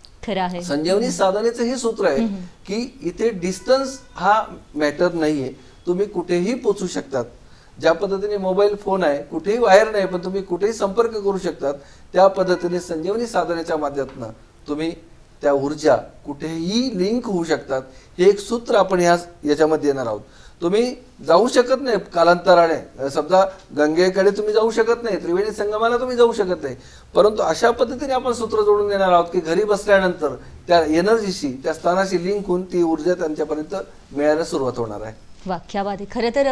संजीवनी साधनेचं हे सूत्र आहे की इथे डिस्टन्स हा मॅटर नाहीये. तुम्ही कुठेही पोहोचू शकतात. ज्या पद्धतीने मोबाईल फोन आहे, कुठेही वायर नाही पण तुम्ही कुठेही संपर्क करू शकतात, त्या पद्धतीने संजीवनी साधनेच्या माध्यमातून तुम्ही त्या ऊर्जा कुठेही लिंक होऊ शकतात. हे एक सूत्र आपण याच्यामध्ये येणार आहोत. तुम्ही जाऊ शकत नाही कालांतराने, समजा गंगेकडे तुम्ही जाऊ शकत नाही, त्रिवेणी संगमाला तुम्ही जाऊ शकत नाही, परंतु अशा पद्धतीने आपण सूत्र जोडून देणार आहोत की घरी बसल्यानंतर त्या एनर्जीशी, त्या स्थानाशी लिंक होऊन ती ऊर्जा त्यांच्यापर्यंत मिळायला सुरुवात होणार आहे. वाक्याबाद आहे. खरं तर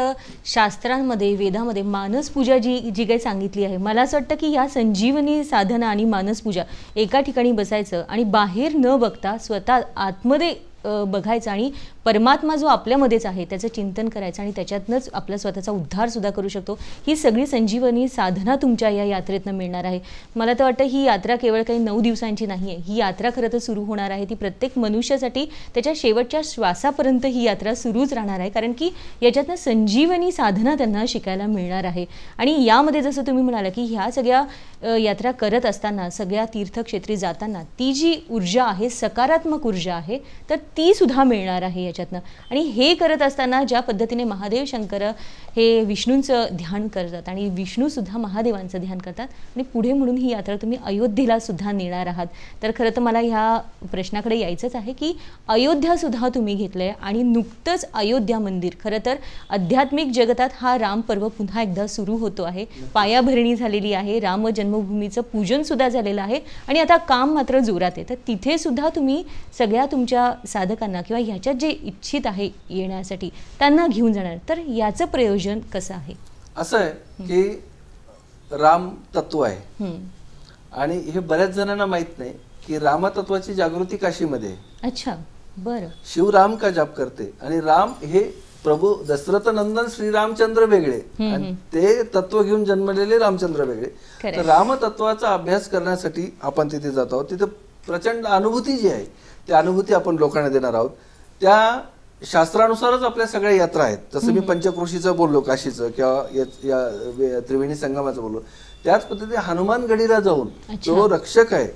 शास्त्रांमध्ये, वेदामध्ये मानसपूजा जी काही सांगितली आहे, मला असं वाटतं की या संजीवनी साधना आणि मानसपूजा एका ठिकाणी बसायचं आणि बाहेर न बघता स्वतः आतमध्ये बघायचं आणि परमात्मा जो आपल्यामध्येच आहे त्याचं चिंतन करायचं आणि त्याच्यातनंच आपला स्वतःचा उद्धारसुद्धा करू शकतो. ही सगळी संजीवनी साधना तुमच्या या यात्रेतनं मिळणार आहे. मला तर वाटतं ही यात्रा केवळ काही 9 दिवसांची नाही आहे. ही यात्रा खरं तर सुरू होणार आहे ती प्रत्येक मनुष्यासाठी त्याच्या शेवटच्या श्वासापर्यंत ही यात्रा सुरूच राहणार आहे, कारण की याच्यातनं संजीवनी साधना त्यांना शिकायला मिळणार आहे. आणि यामध्ये जसं तुम्ही म्हणाला की ह्या सगळ्या यात्रा करत असताना, सगळ्या तीर्थक्षेत्री जाताना ती जी ऊर्जा आहे, सकारात्मक ऊर्जा आहे, तर ती सुद्धा मिळणार आहे याच्यातनं. आणि हे करत असताना ज्या पद्धतीने महादेव शंकर हे विष्णूंचं ध्यान करतात आणि विष्णूसुद्धा महादेवांचं ध्यान करतात आणि पुढे म्हणून ही यात्रा तुम्ही अयोध्येला सुद्धा नेणार आहात. तर खरं तर मला ह्या प्रश्नाकडे यायचंच आहे की अयोध्यासुद्धा तुम्ही घेतलं आहे आणि नुकतंच अयोध्या मंदिर, खरं तर आध्यात्मिक जगतात हा राम पर्व पुन्हा एकदा सुरू होतो आहे. पायाभरणी झालेली आहे, राम जन्मभूमीचं पूजनसुद्धा झालेलं आहे आणि आता काम मात्र जोरात आहे. तर तिथे सुद्धा तुम्ही सगळ्या तुमच्या साधकांना किंवा ह्याच्यात जे इच्छित आहे येण्यासाठी त्यांना घेऊन जाणार. तर याचं प्रयोजन कसं आहे? असं आहे की राम तत्व आहे आणि हे बऱ्याच जणांना माहित नाही की रामतत्वाची जागृती काशीमध्ये आहे. अच्छा, बरं. शिवराम का जाप करते आणि राम हे प्रभू दशरथ नंदन श्रीरामचंद्र वेगळे आणि ते तत्व घेऊन जन्मलेले रामचंद्र वेगळे. तर रामतत्वाचा अभ्यास करण्यासाठी आपण तिथे जात आहोत. तिथे प्रचंड अनुभूती जी आहे ती अनुभूती आपण लोकांना देणार आहोत. त्या शास्त्रानुसारच आपल्या सगळ्या यात्रा आहेत. जसं मी पंचक्रोशीचं बोललो, काशीचं किंवा या त्रिवेणी संगमाचं बोललो, त्याच पद्धतीने हनुमान गडीला जाऊन तो रक्षक आहे.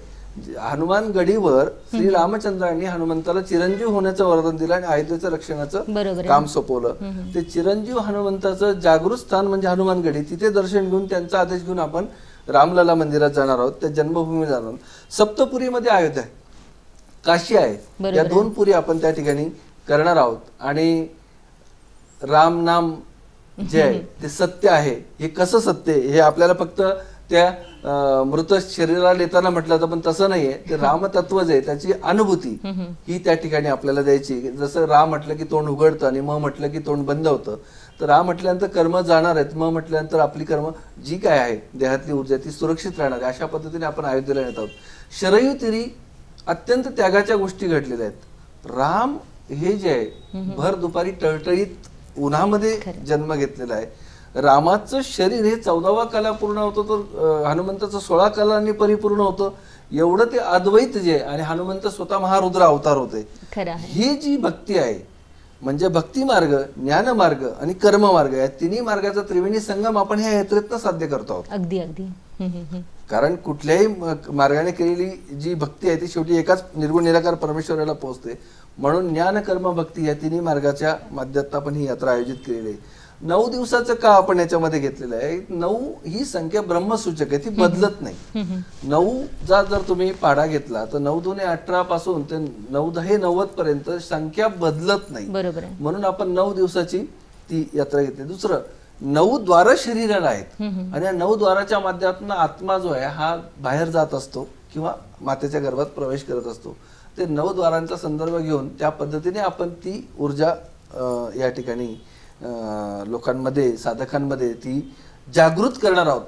हनुमान गडीवर श्री रामचंद्रांनी हनुमंताला चिरंजीव होण्याचं वरदान दिलं आणि अयोध्येचं रक्षणाचं काम सोपवलं. ते चिरंजीव हनुमंताचं जागृत स्थान म्हणजे हनुमान गडी. तिथे दर्शन घेऊन त्यांचा आदेश घेऊन आपण रामलला मंदिरात जाणार आहोत, त्या जन्मभूमी जाणार आहोत. सप्तपुरीमध्ये अयोध्या आहे, काशी आहे, या 2 पुरी आपण त्या ठिकाणी करणार आहोत. आणि राम नाम जे आहे ते सत्य आहे. हे कसं सत्य आहे हे आपल्याला फक्त त्या मृत शरीराला येताना म्हटलं तर पण तसं नाहीये. ते रामतत्व जे आहे त्याची अनुभूती ही त्या ठिकाणी आपल्याला द्यायची. जसं राम म्हटलं की तोंड उघडतं आणि म म्हटलं की तोंड बंद होतं. तर राम म्हटल्यानंतर कर्म जाणार आहेत, म म्हटल्यानंतर आपली कर्म जी काय आहे देहातली ऊर्जा ती सुरक्षित राहणार आहे. अशा पद्धतीने आपण अयोध्येला येत आहोत. शरयू तीरी अत्यंत त्यागाच्या गोष्टी घडलेल्या आहेत. राम हे जे आहे भर दुपारी टळटळीत उन्हामध्ये जन्म घेतलेला आहे. रामाचं शरीर हे 14वा कला पूर्ण होतं, तर हनुमंताचं 16 कलांनी परिपूर्ण होतं. एवढं ते अद्वैत जे आहे आणि हनुमंत स्वतः महारुद्र अवतार होते. ही जी भक्ती आहे म्हणजे भक्ती मार्ग, ज्ञान मार्ग आणि कर्म मार्ग या तिन्ही मार्गाचा त्रिवेणी संगम आपण ह्या यात्रेतनं साध्य करतो आहोत. अगदी अगदी. कारण कुठल्याही मार्गाने केलेली जी भक्ती आहे ती शेवटी एकाच निर्गुण निराकार परमेश्वराला पोहोचते. म्हणून ज्ञान कर्म भक्ती या तिन्ही मार्गाच्या माध्यमातून आपण ही यात्रा आयोजित केलेली आहे. 9 दिवसाचं का आपण याच्यामध्ये घेतलेलं आहे? 9 ही संख्या ब्रह्मसूचक आहे, ती बदलत नाही. 9चा जर तुम्ही पाढा घेतला तर 9 दुने 18 पासून ते 9 दहे 90 पर्यंत संख्या बदलत नाही. म्हणून आपण 9 दिवसाची ती यात्रा घेतली. दुसरं, 9 द्वार शरीराला आहेत आणि या 9 द्वाराच्या माध्यमातून आत्मा जो आहे हा बाहेर जात असतो किंवा मातेच्या गर्भात प्रवेश करत असतो. ते 9 द्वारांचा संदर्भ घेऊन त्या पद्धतीने आपण ती ऊर्जा या ठिकाणी लोकांमध्ये, साधकांमध्ये ती जागृत करणार आहोत,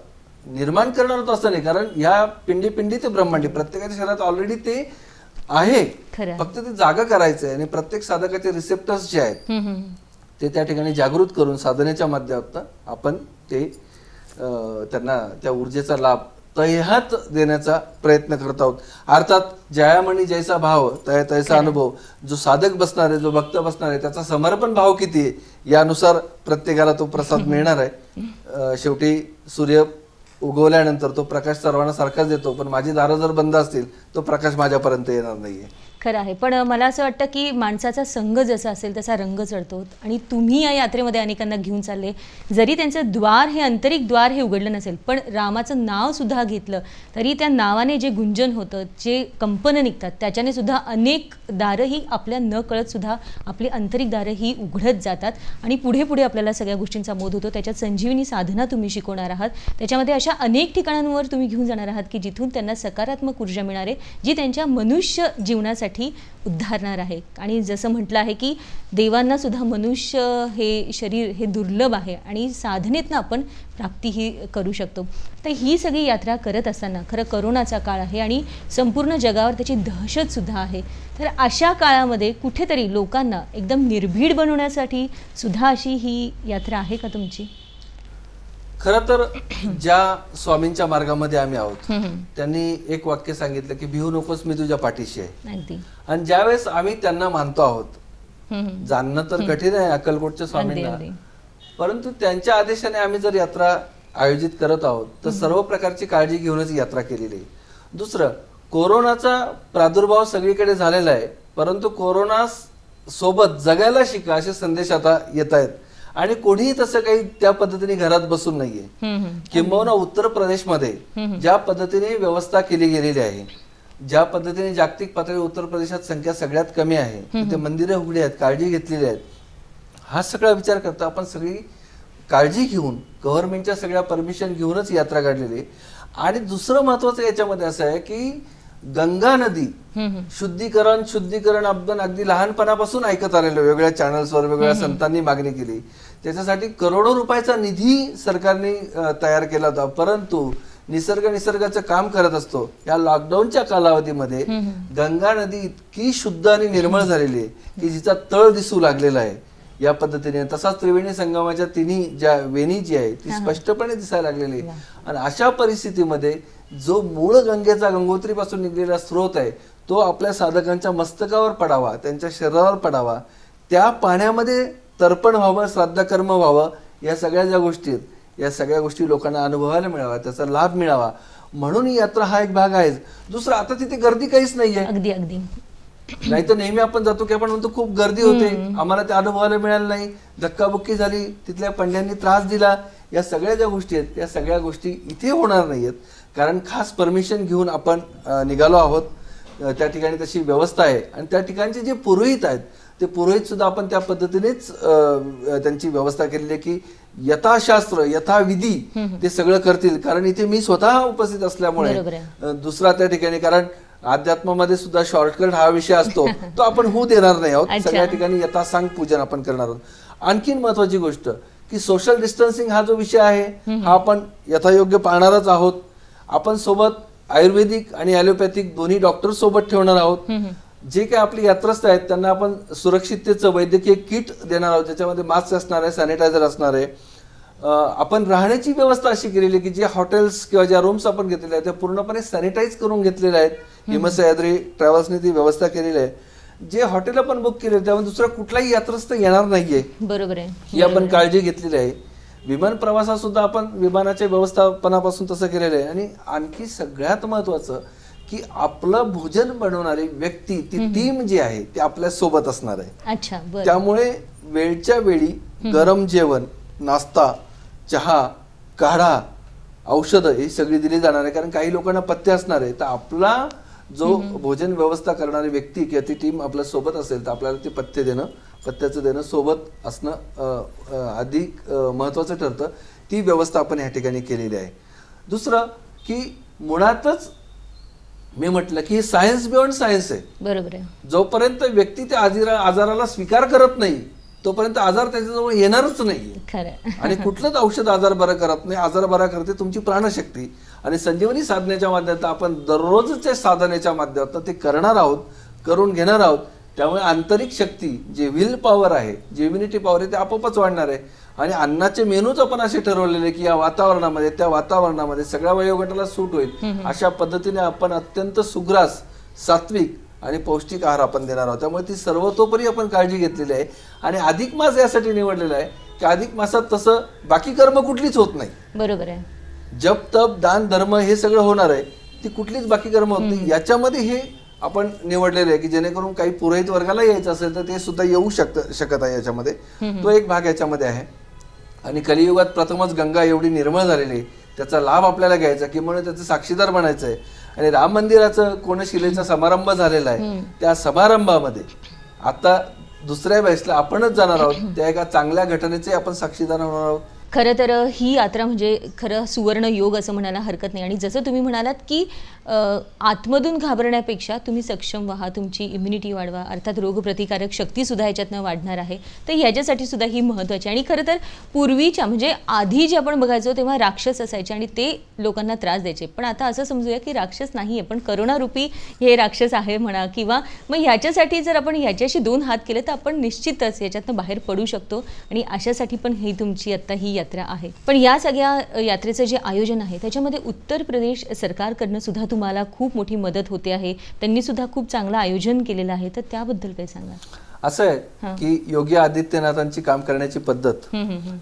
निर्माण करणार आहोत. असं नाही, कारण या पिंडी पिंडी ते ब्रह्मांडी प्रत्येकाच्या शरीरात ऑलरेडी ते आहे, फक्त ते जागा करायचं आहे. आणि प्रत्येक साधकाचे रिसेप्टर्स जे आहेत ते त्या ठिकाणी जागृत करून साधनेच्या माध्यमातून आपण ते त्यांना त्या ऊर्जेचा लाभ तह्यात देण्याचा प्रयत्न करत आहोत. अर्थात जयामणी जैसा भाव तैसा अनुभव. जो साधक बसणार आहे, जो भक्त बसणार आहे, त्याचा समर्पण भाव किती आहे यानुसार प्रत्येकाला तो प्रसाद मिळणार आहे. शेवटी सूर्य उगवल्यानंतर तो प्रकाश सर्वांना सारखाच देतो, पण माझी दारं जर बंद असतील तो प्रकाश माझ्यापर्यंत येणार नाहीये. खरं आहे. पण मला असं वाटतं की माणसाचा संघ जसा असेल तसा रंग चढतो आणि तुम्ही या यात्रेमध्ये अनेकांना घेऊन चालले. जरी त्यांचं द्वार हे आंतरिक द्वार हे उघडलं नसेल, पण रामाचं नाव सुद्धा घेतलं तरी त्या नावाने जे गुंजन होतं, जे कंपनं निघतात, त्याच्याने सुद्धा अनेक दारं ही आपल्या न कळत सुद्धा आपली आंतरिक दारं ही उघडत जातात आणि पुढे पुढे आपल्याला सगळ्या गोष्टींचा मोद होतो. त्याच्यात संजीवनी साधना तुम्ही शिकवणार आहात. त्याच्यामध्ये अशा अनेक ठिकाणांवर तुम्ही घेऊन जाणार आहात की जिथून त्यांना सकारात्मक ऊर्जा मिळणार आहे, जी त्यांच्या मनुष्य जीवनासाठी सर्वांसाठी उद्धारणार आहे. आणि जसं म्हटलं आहे की देवांना सुद्धा मनुष्य हे शरीर हे दुर्लभ आहे आणि साधनेतनं आपण प्राप्ती ही करू शकतो. तर ही सगळी यात्रा करत असताना खरं करोनाचा काळ आहे आणि संपूर्ण जगावर त्याची दहशतसुद्धा आहे. तर अशा काळामध्ये कुठेतरी लोकांना एकदम निर्भीड बनवण्यासाठी सुद्धा अशी ही यात्रा आहे का तुमची? खरं तर ज्या स्वामींच्या मार्गामध्ये आम्ही आहोत त्यांनी एक वाक्य सांगितलं की भिवू नकोस, मी तुझ्या पाठीशी आहे. अगदी. आणि ज्यावेळेस आम्ही त्यांना मानतो आहोत, जाणणं तर कठीण आहे अक्कलकोटच्या स्वामींना, परंतु त्यांच्या आदेशाने आम्ही जर यात्रा आयोजित करत आहोत तर सर्व प्रकारची काळजी घेऊनच यात्रा केलेली आहे. दुसरं, कोरोनाचा प्रादुर्भाव सगळीकडे झालेला आहे, परंतु कोरोना सोबत जगायला शिका असे संदेश आता येत आहेत. आणि कोणीही तसं काही त्या पद्धतीने घरात बसून नाहीये. किंबहुना उत्तर प्रदेशमध्ये ज्या पद्धतीने व्यवस्था केली गेलेली आहे, ज्या पद्धतीने जागतिक पातळीवर उत्तर प्रदेशात संख्या सगळ्यात कमी आहे, तिथे मंदिरे उघडी आहेत, काळजी घेतलेली आहेत, हा सगळा विचार करता आपण सगळी काळजी घेऊन गव्हर्नमेंटच्या सगळ्या परमिशन घेऊनच यात्रा काढलेली. आणि दुसरं महत्वाचं याच्यामध्ये असं आहे की गंगा नदी शुद्धीकरण आपण अगदी लहानपणापासून ऐकत आलेलो, वेगवेगळ्या चॅनल्सवर वेगवेगळ्या संतांनी मागणी केली, त्याच्यासाठी करोडो रुपयाचा निधी सरकारने तयार केला होता. परंतु निसर्गाचं काम करत असतो. या लॉकडाऊनच्या कालावधीमध्ये गंगा नदी इतकी शुद्ध आणि निर्मळ झालेली आहे की जिचा तळ दिसू लागलेला आहे या पद्धतीने. तसाच त्रिवेणी संगमाच्या तिन्ही ज्या वेणी जी आहे ती स्पष्टपणे दिसायला लागलेली आहे. आणि अशा परिस्थितीमध्ये जो मूळ गंगेचा गंगोत्रीपासून निघलेला स्रोत आहे तो आपल्या साधकांच्या मस्तकावर पडावा, त्यांच्या शरीरावर पडावा, त्या पाण्यामध्ये तर्पण व्हावं, श्राद्धकर्म व्हावं, या सगळ्या ज्या गोष्टी आहेत या सगळ्या गोष्टी लोकांना अनुभवायला मिळावा, त्याचा लाभ मिळावा म्हणून ही यात्रा हा एक भाग आहेच. दुसरं, आता तिथे गर्दी काहीच नाहीये. अगदी अगदी. नाही तर नेहमी आपण जातो की आपण म्हणतो खूप गर्दी होते, आम्हाला ते अनुभवायला मिळालं नाही, धक्काबुक्की झाली, तिथल्या पंड्यांनी त्रास दिला. या सगळ्या ज्या गोष्टी आहेत या सगळ्या गोष्टी इथे होणार नाहीयेत, कारण खास परमिशन घेऊन आपण निघालो आहोत. त्या ठिकाणी तशी व्यवस्था आहे आणि त्या ठिकाणचे जे पुरोहित आहेत ते पुरोहित सुद्धा आपण त्या पद्धतीनेच त्यांची व्यवस्था केलेली आहे की यथाशास्त्र यथाविधी ते सगळं करतील. कारण इथे मी स्वतः उपस्थित असल्यामुळे दुसरा त्या ठिकाणी, कारण अध्यात्मामध्ये सुद्धा शॉर्टकट हा विषय असतो तो आपण होऊ देणार नाही आहोत. सगळ्या ठिकाणी यथासांग पूजन आपण करणार आहोत. आणखीन महत्वाची गोष्ट की सोशल डिस्टन्सिंग हा जो विषय आहे हा आपण यथायोग्य पाळणारच आहोत. आपण सोबत आयुर्वेदिक आणि ॲलोपॅथिक दोन्ही डॉक्टर सोबत ठेवणार आहोत. जे काही आपली यात्रस्थ आहेत त्यांना आपण सुरक्षिततेचं वैद्यकीय किट देणार आहोत, ज्याच्यामध्ये मास्क असणार आहे, सॅनिटायझर असणार आहे. आपण राहण्याची व्यवस्था अशी केलेली की जे हॉटेल्स किंवा ज्या रूम्स आपण घेतलेल्या आहेत त्या पूर्णपणे सॅनिटाईज करून घेतलेल्या आहेत. हिमसह्याद्री ट्रॅव्हल्सने ती व्यवस्था केलेली आहे. जे हॉटेल आपण बुक केले त्यामध्ये दुसरा कुठलाही यात्रस्थ येणार नाहीये, बरोबर आहे, ही आपण काळजी घेतलेली आहे. विमान प्रवासात सुद्धा आपण विमानाच्या व्यवस्थापनापासून तसं केलेलं आहे. आणि आणखी सगळ्यात महत्वाचं की आपलं भोजन बनवणारी व्यक्ती, ती टीम जी आहे ती आपल्या सोबत असणार आहे. अच्छा, त्यामुळे वेळच्या वेळी गरम जेवण, नाश्ता, चहा, काढा, औषधं ही सगळी दिली जाणार आहे. कारण काही लोकांना पथ्य असणार आहे, तर आपला जो भोजन व्यवस्था करणारी व्यक्ती किंवा ती टीम आपल्या सोबत असेल तर आपल्याला ते पथ्याचं देणं सोबत असणं अधिक महत्वाचं ठरतं. ती व्यवस्था आपण या ठिकाणी केलेली आहे. दुसरं की मुळातच मी म्हटलं की सायन्स बियॉन्ड सायन्स आहे. बरोबर आहे. जोपर्यंत व्यक्ती त्या आजाराला स्वीकार करत नाही तोपर्यंत आजार त्याच्याजवळ येणारच नाही. आणि कुठलंच औषध आजार बरा करत नाही. आजार बरा करते तुमची प्राणशक्ती. आणि संजीवनी साधनेच्या माध्यमातून आपण दररोजच्या साधनेच्या माध्यमातून ते करणार आहोत, करून घेणार आहोत. त्यामुळे आंतरिक शक्ती, जे विल पॉवर आहे, जे इम्युनिटी पॉवर आहे, ते आपोआपच वाढणार आहे. आणि अन्नाचे मेनूच आपण असे ठरवलेले की या वातावरणामध्ये, त्या वातावरणामध्ये सगळ्या वयोगटाला सूट होईल अशा पद्धतीने आपण अत्यंत सुग्रास, सात्विक आणि पौष्टिक आहार आपण देणार आहोत. त्यामुळे ती सर्वतोपरी आपण काळजी घेतलेली आहे. आणि अधिक मास यासाठी निवडलेला आहे की अधिक मासात तसं बाकी कर्म कुठलीच होत नाही. बरोबर आहे. जप, तप, दान, धर्म हे सगळं होणार आहे, ती कुठलीच बाकी कर्म होत नाही. याच्यामध्ये हे आपण निवडलेले आहे की जेणेकरून काही पुरोहित वर्गाला यायचं असेल तर ते सुद्धा येऊ शकत आहे. याच्यामध्ये तो एक भाग याच्यामध्ये आहे. आणि कलियुगात प्रथमच गंगा एवढी निर्मळ झालेली आहे, त्याचा लाभ आपल्याला घ्यायचा की म्हणून त्याचं साक्षीदार बनायचं आहे. आणि राम मंदिराचं कोनशिलेचा समारंभ झालेला आहे, त्या समारंभामध्ये आता दुसऱ्या वेळेसला आपणच जाणार आहोत. त्या एका चांगल्या घटनेचे आपण साक्षीदार होणार आहोत. खरं तर ही यात्रा म्हणजे खरं सुवर्ण योग असं म्हणायला हरकत नाही. आणि जसं तुम्ही म्हणालात की आतमधून घाबरण्यापेक्षा तुम्ही सक्षम व्हा, तुमची इम्युनिटी वाढवा, अर्थात रोगप्रतिकारक शक्तीसुद्धा ह्याच्यातनं वाढणार आहे. तर ह्याच्यासाठी सुद्धा ही महत्त्वाची. आणि खरं तर पूर्वीच्या म्हणजे आधी जे आपण बघायचो तेव्हा राक्षस असायचे आणि ते लोकांना त्रास द्यायचे. पण आता असं समजूया की राक्षस नाही आहे, पण करोनारूपी हे राक्षस आहे म्हणा. किंवा मग ह्याच्यासाठी जर आपण ह्याच्याशी 2 हात केले तर आपण निश्चितच याच्यातनं बाहेर पडू शकतो. आणि अशासाठी पण ही तुमची आत्ता ही यात्रा आहे. पण या सगळ्या यात्रेचं जे आयोजन आहे त्याच्यामध्ये उत्तर प्रदेश सरकारकडनं सुद्धा तुम्हाला खूप मोठी मदत होते आहे. त्यांनी सुद्धा खूप चांगलं आयोजन केलेलं आहे. तर त्याबद्दल काय सांगा? असं आहे की योगी आदित्यनाथांची काम करण्याची पद्धत,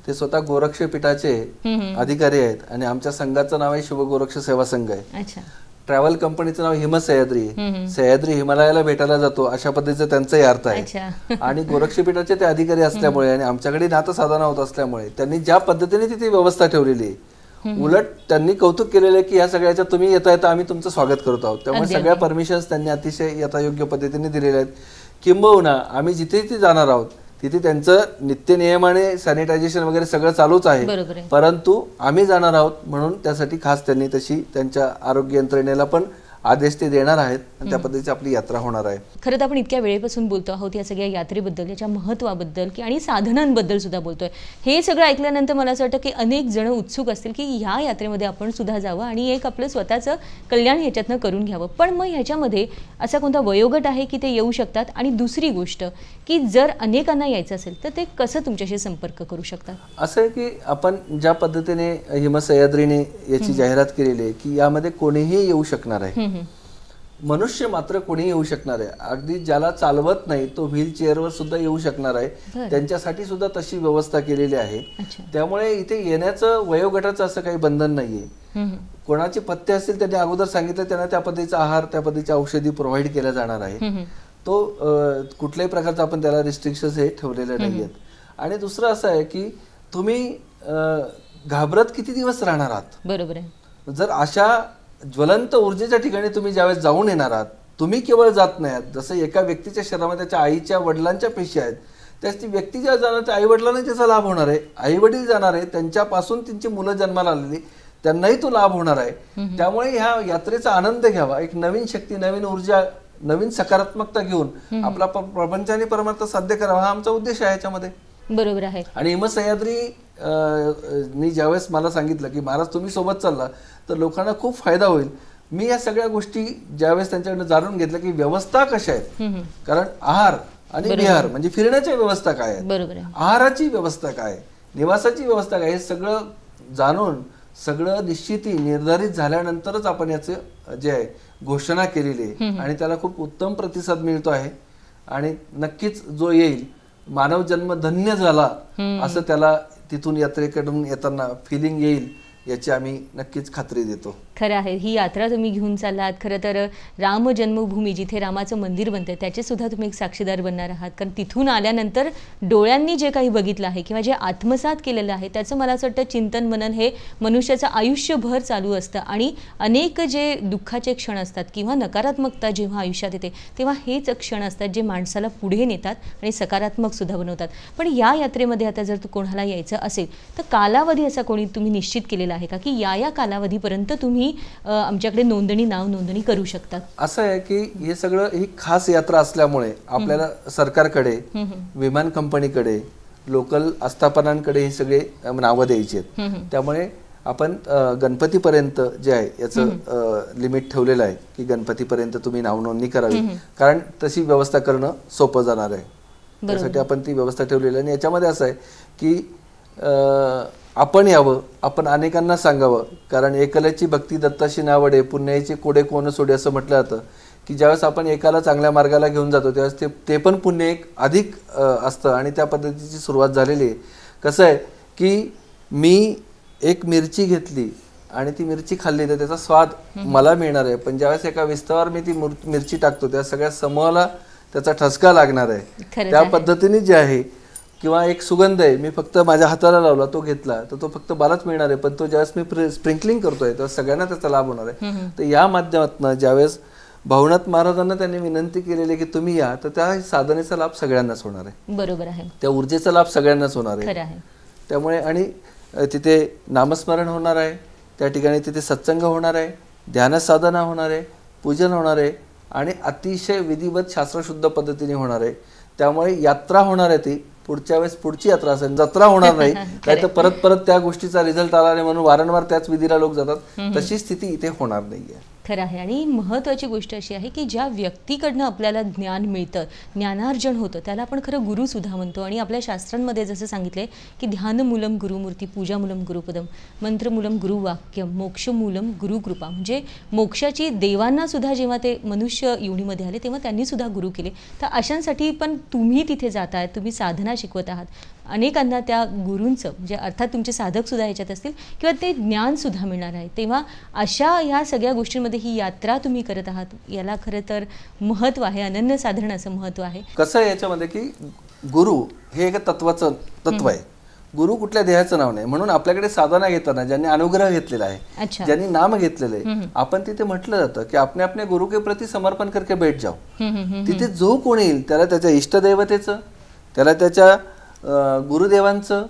ते स्वतः गोरक्षपीठाचे अधिकारी आहेत आणि आमच्या संघाचं नाव आहे शिवगोरक्ष सेवा संघ आहे. अच्छा. ट्रॅव्हल कंपनीचं नाव हिमसह्याद्री, सह्याद्री हिमालयाला भेटायला जातो अशा पद्धतीचा त्यांचाही अर्थ आहे. आणि गोरक्षपीठाचे ते अधिकारी असल्यामुळे आणि आमच्याकडे नातं होत असल्यामुळे त्यांनी ज्या पद्धतीने तिथे व्यवस्था ठेवलेली आहे, उलट त्यांनी कौतुक केलेलं आहे की या सगळ्याच्या तुम्ही येता येता आम्ही तुमचं स्वागत करत आहोत. त्यामुळे सगळ्या परमिशन्स त्यांनी अतिशय यथायोग्य पद्धतीने दिलेल्या आहेत. किंबहुना आम्ही जिथे जिथे जाणार आहोत तिथे त्यांचं नित्य नियमाने सॅनिटायझेशन वगैरे सगळं चालूच आहे. परंतु आम्ही जाणार आहोत म्हणून त्यासाठी खास त्यांनी तशी त्यांच्या आरोग्य यंत्रणेला पण आदेश ते देणार आहेत आणि त्या पद्धतीची आपली यात्रा होणार आहे. खरं तर आपण इतक्या वेळेपासून बोलतो आहोत या सगळ्या यात्रेबद्दल, याच्या महत्त्वाबद्दल की आणि साधनांबद्दल सुद्धा बोलतोय. हे सगळं ऐकल्यानंतर मला असं वाटतं की अनेक जण उत्सुक असतील की ह्या यात्रेमध्ये आपण सुद्धा जावं आणि एक आपलं स्वतःचं कल्याण ह्याच्यातनं करून घ्यावं. पण मग ह्याच्यामध्ये असा कोणता वयोगट आहे की ते येऊ शकतात? आणि दुसरी गोष्ट की जर अनेकांना यायचं असेल तर ते कसं तुमच्याशी संपर्क करू शकतात? असं आहे की आपण ज्या पद्धतीने हिमसह्याद्रीने याची जाहिरात केलेली आहे की यामध्ये कोणीही येऊ शकणार आहे, मनुष्य मात्र कोणी येऊ शकणार आहे. अगदी ज्याला चालवत नाही तो व्हीलचेअरवर सुद्धा येऊ शकणार आहे, त्यांच्यासाठी सुद्धा तशी व्यवस्था केलेली आहे. त्यामुळे इथे येण्याचं वयोगटाचं असं काही बंधन नाहीये. कोणाचे पथ्य असतील त्यांनी अगोदर सांगितलं त्यांना त्या पद्धतीचा आहार, त्या पद्धतीच्या औषधी प्रोव्हाइड केल्या जाणार आहे. तो कुठल्याही प्रकारचा आपण त्याला रिस्ट्रिक्शन्स हे ठेवलेले नाहीयेत. आणि दुसरं असं आहे की तुम्ही घाबरत किती दिवस राहणार आहात? बरोबर आहे. जर अशा ज्वलंत ऊर्जेच्या ठिकाणी तुम्ही ज्यावेळेस जाऊन येणार आहात, तुम्ही केवळ जात नाही आहात. जसं एका व्यक्तीच्या शरीरामध्ये त्याच्या आईच्या वडिलांच्या पेशी आहेत, त्याच ती व्यक्ती ज्या जाणार त्या आई वडिलांना त्याचा लाभ होणार आहे. आई वडील जाणार आहे, त्यांच्यापासून त्यांची मुलं जन्माला आलेली त्यांनाही तो लाभ होणार आहे. त्यामुळे ह्या यात्रेचा आनंद घ्यावा. एक नवीन शक्ती, नवीन ऊर्जा, नवीन सकारात्मकता घेऊन आपला प्रपंच आणि परमार्थ साध्य करावा हा आमचा उद्देश आहे याच्यामध्ये. बरोबर आहे. आणि हिमसह्याद्री मी ज्यावेळेस मला सांगितलं की महाराज तुम्ही सोबत चालला तर लोकांना खूप फायदा होईल, मी या सगळ्या गोष्टी ज्यावेळेस त्यांच्याकडनं जाणून घेतलं की व्यवस्था कशा आहेत, कारण आहार आणि विहार म्हणजे फिरण्याच्या व्यवस्था काय आहेत, आहाराची व्यवस्था काय, निवासाची व्यवस्था काय, हे सगळं जाणून सगळं निश्चिती निर्धारित झाल्यानंतरच आपण याचं जे आहे घोषणा केलेली आहे. आणि त्याला खूप उत्तम प्रतिसाद मिळतो आहे. आणि नक्कीच जो येईल मानव जन्म धन्य झाला असं त्याला तिथून यात्रेकडून येताना फिलिंग येईल याची आम्ही नक्कीच खात्री देतो. खरं आहे. ही यात्रा तुम्ही घेऊन चाललात. खरं तर राम जन्मभूमी जिथे रामाचं मंदिर बनतं त्याचे सुद्धा तुम्ही एक साक्षीदार बनणार आहात. कारण तिथून आल्यानंतर डोळ्यांनी जे काही बघितलं आहे किंवा जे आत्मसात केलेलं आहे त्याचं मला असं वाटतं चिंतन मनन हे मनुष्याचं आयुष्यभर चालू असतं. आणि अनेक जे दुःखाचे क्षण असतात किंवा नकारात्मकता जेव्हा आयुष्यात येते तेव्हा हेच क्षण असतात जे माणसाला पुढे नेतात आणि सकारात्मक सुद्धा बनवतात. पण या यात्रेमध्ये आता जर कोणाला यायचं असेल तर कालावधी असा कोणी तुम्ही निश्चित केलेला आहे का की या कालावधीपर्यंत तुम्ही आमच्याकडे नाव नोंदणी करू शकतात? असं आहे की हे सगळं ही खास यात्रा असल्यामुळे आपल्याला सरकारकडे, विमान कंपनीकडे, लोकल आस्थापनांकडे हे सगळे नावं द्यायची आहेत. त्यामुळे आपण गणपतीपर्यंत जे आहे याचं लिमिट ठेवलेलं आहे की गणपतीपर्यंत तुम्ही नाव नोंदणी करावी, कारण तशी व्यवस्था करणं सोपं जाणार आहे. त्यासाठी आपण ती व्यवस्था ठेवलेली आहे. आणि याच्यामध्ये असं आहे की आपण यावं, आपण अनेकांना सांगावं, कारण एकल्याची भक्ती दत्ताशी नावडे, पुण्याचे कोडे कोण सोडे असं म्हटलं जातं की ज्यावेळेस आपण एकाला चांगल्या मार्गाला घेऊन जातो त्यावेळेस ते पण पुण्य एक अधिक असतं. आणि त्या पद्धतीची सुरुवात झालेली आहे. कसं आहे की मी एक मिरची घेतली आणि ती मिरची खाल्ली तर त्याचा स्वाद मला मिळणार आहे, पण ज्यावेळेस एका विस्तावर मी ती मिरची टाकतो त्या सगळ्या समूहाला त्याचा ठसका लागणार आहे. त्या पद्धतीने जे आहे किंवा एक सुगंध आहे मी फक्त माझ्या हाताला लावला तो घेतला तर तो फक्त मलाच मिळणार आहे, पण तो ज्यावेळेस मी स्प्रिंकलिंग करतोय तेव्हा सगळ्यांना त्याचा लाभ होणार आहे. तर या माध्यमातून ज्यावेळेस भावनाथ महाराजांना त्यांनी विनंती केलेली की तुम्ही या, तर त्या साधनेचा लाभ सगळ्यांनाच होणार आहे. बरोबर आहे. त्या ऊर्जेचा लाभ सगळ्यांनाच होणार आहे. त्यामुळे आणि तिथे नामस्मरण होणार आहे, त्या ठिकाणी तिथे सत्संग होणार आहे, ध्यानसाधना होणार आहे, पूजन होणार आहे आणि अतिशय विधिवत शास्त्रशुद्ध पद्धतीने होणार आहे. त्यामुळे यात्रा होणार आहे, ती पुढच्या वेळेस पुढची यात्रा असेल, जत्रा होणार नाही. नाही तर परत परत त्या गोष्टीचा रिझल्ट आला नाही म्हणून वारंवार त्याच विधीला लोक जातात. तशी स्थिती इथे होणार नाहीये. खरं आहे. आणि महत्त्वाची गोष्ट अशी आहे की ज्या व्यक्तीकडनं आपल्याला ज्ञान मिळतं, ज्ञानार्जन होतं, त्याला आपण खरं गुरुसुद्धा म्हणतो. आणि आपल्या शास्त्रांमध्ये जसं सांगितलं की ध्यानमूलम गुरुमूर्ती, पूजामूलम गुरुपदम, मंत्रमूलम गुरुवाक्यम, मोक्षमूलम गुरुकृपा. म्हणजे मोक्षाची देवांना सुद्धा जेव्हा ते मनुष्य योनीमध्ये आले तेव्हा त्यांनी सुद्धा गुरु केले. तर अशांसाठी पण तुम्ही तिथे जाताय, तुम्ही साधना शिकवत आहात. अनेकांना त्या गुरूंचं म्हणजे अर्थात तुमचे साधकसुद्धा ह्याच्यात असतील किंवा ते ज्ञानसुद्धा मिळणार आहे. तेव्हा अशा ह्या सगळ्या गोष्टींमध्ये ही यात्रा तुम्ही करत आहात, याला खरं तर महत्त्व आहे, अनन्यसाधारण असं महत्त्व आहे. कसं आहे याच्यामध्ये की गुरु हे एका तत्वाचं तत्व आहे. गुरु कुठल्या देहाचं नाव नाही. म्हणून आपल्याकडे साधना घेताना ज्यांनी अनुग्रह घेतलेला आहे, ज्यांनी नाम घेतलेलं आहे, आपण तिथे म्हटलं जातं की अपने अपने गुरु के प्रति समर्पण करके बैठ जाओ. तिथे जो कोण येईल त्याला त्याच्या इष्टदैवतेचं, त्याला त्याच्या गुरुदेवांचं,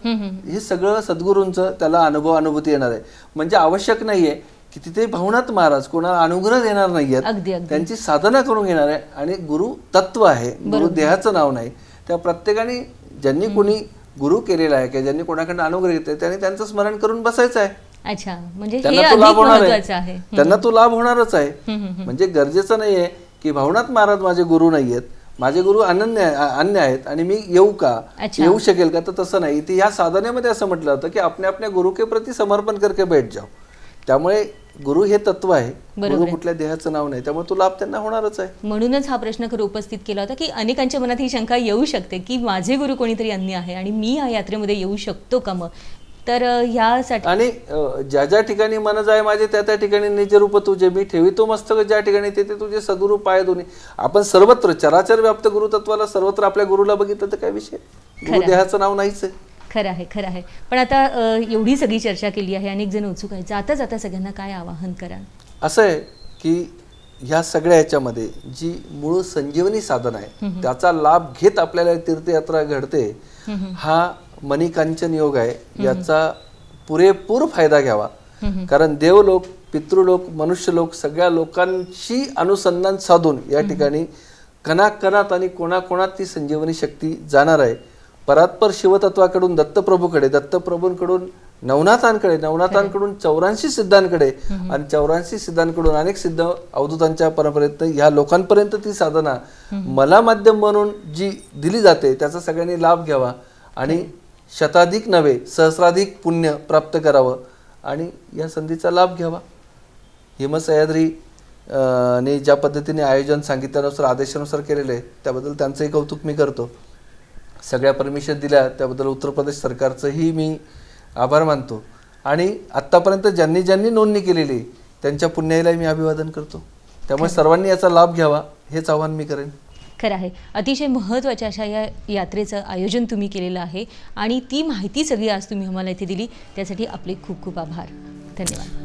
हे सगळं सद्गुरूंचं त्याला अनुभूती येणार आहे. म्हणजे आवश्यक नाहीये की तिथे भवनाथ महाराज कोणाला अनुग्रह देणार नाहीयेत, त्यांची साधना करून घेणार आहे. आणि गुरु तत्व आहे, गुरु देहाचं नाव नाही. त्या प्रत्येकाने ज्यांनी कोणी गुरु केलेला आहे किंवा ज्यांनी कोणाकडनं अनुग्रह घेतले त्यांनी त्यांचं स्मरण करून बसायचं आहे. अच्छा, म्हणजे त्यांना तो लाभ होणार आहे, त्यांना तो लाभ होणारच आहे. म्हणजे गरजेचं नाहीये की भवनाथ महाराज माझे गुरु नाहीयेत, माझे गुरु अन्य आहेत आणि मी येऊ का, येऊ शकेल का, तर तसं नाही. ती या साधनेमध्ये असं म्हटलं होतं की अपने अपने गुरु के प्रति समर्पण करके बैठ जाओ. त्यामुळे गुरु हे तत्व आहे, गुरु कुठल्या देहाचं नाव नाही. त्यामुळे तो लाभ त्यांना होणारच आहे. म्हणूनच हा प्रश्न खरं उपस्थित केला होता की अनेकांच्या मनात ही शंका येऊ शकते की माझे गुरु कोणीतरी अन्य आहे आणि मी या यात्रेमध्ये येऊ शकतो का मग. तर ह्यासाठी आणि ज्या ज्या ठिकाणी मन जाय माझे त्या त्या ठिकाणी निजरूप तुझे, मी ठेवितो मस्तक ज्या ठिकाणी तेथे तुझे सद्गुरु पाय दोन्ही. आपण सर्वत्र चराचर व्याप्त गुरुतत्वाला सर्वत्र आपल्या गुरुला बघितलं तर काय विषय, गुरु देहाचं नाव नाहीच आहे. खरं आहे, खरं आहे. पण आता एवढी सगळी चर्चा केली आहे, अनेक जण उत्सुक आहेत, जाता जाता सगळ्यांना काय आवाहन कराल? असं आहे की ह्या सगळ्या ह्याच्यामध्ये जी मूळ संजीवनी साधन आहे त्याचा लाभ घेत आपल्याला तीर्थयात्रा घडते, हा मणिकांचन योग आहे. याचा पुरेपूर फायदा घ्यावा. कारण देवलोक, पितृलोक, मनुष्यलोक सगळ्या लोकांशी अनुसंधान साधून या ठिकाणी कणाकणात आणि कोणाकोणात ती संजीवनी शक्ती जाणार आहे. परात्पर शिवतत्वाकडून दत्तप्रभूकडे, दत्तप्रभूंकडून नवनाथांकडे, नवनाथांकडून 84 सिद्धांकडे आणि 84 सिद्धांकडून अनेक सिद्ध अवधूतांच्या परंपरेत ह्या लोकांपर्यंत ती साधना मला माध्यम म्हणून जी दिली जाते त्याचा सगळ्यांनी लाभ घ्यावा आणि शताधिक नव्हे सहस्राधिक पुण्य प्राप्त करावं आणि या संधीचा लाभ घ्यावा. हिमसह्याद्री ने ज्या पद्धतीने आयोजन सांगितल्यानुसार आदेशानुसार केलेलं आहे त्याबद्दल त्यांचंही कौतुक मी करतो. सगळ्या परमिशन दिल्या त्याबद्दल उत्तर प्रदेश सरकारचंही मी आभार मानतो. आणि आत्तापर्यंत ज्यांनी ज्यांनी नोंदणी केलेली त्यांच्या पुण्याईलाही मी अभिवादन करतो. त्यामुळे सर्वांनी याचा लाभ घ्यावा हेच आवाहन मी करेन. खरं आहे. अतिशय महत्त्वाच्या अशा या यात्रेचं आयोजन तुम्ही केलेलं आहे आणि ती माहिती सगळी आज तुम्ही आम्हाला इथे दिली त्यासाठी आपले खूप खूप आभार. धन्यवाद.